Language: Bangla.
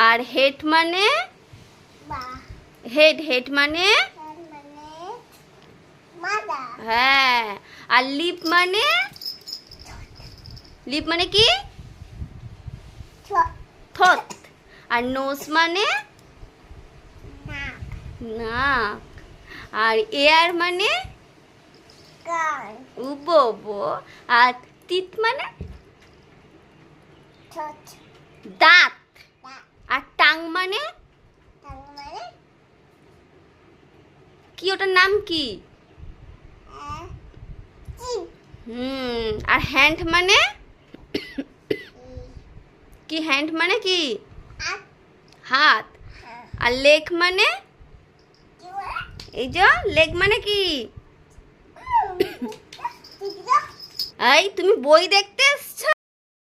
আর হেড মানে হেড হেড মানে হ্যাঁ। আর লিপ মানে কি? ঠোঁট। আর নোজ মানে নাক। আর এয়ার মানে উবো। আর টিথ মানে দাঁত। আর টাং মানে কি? ওটার নাম কি? আর হ্যান্ড মানে কি? হ্যান্ড মানে কি? হাত। আর লেগ মানে এই যে লেগ মানে কি? এই তুমি বই দেখতে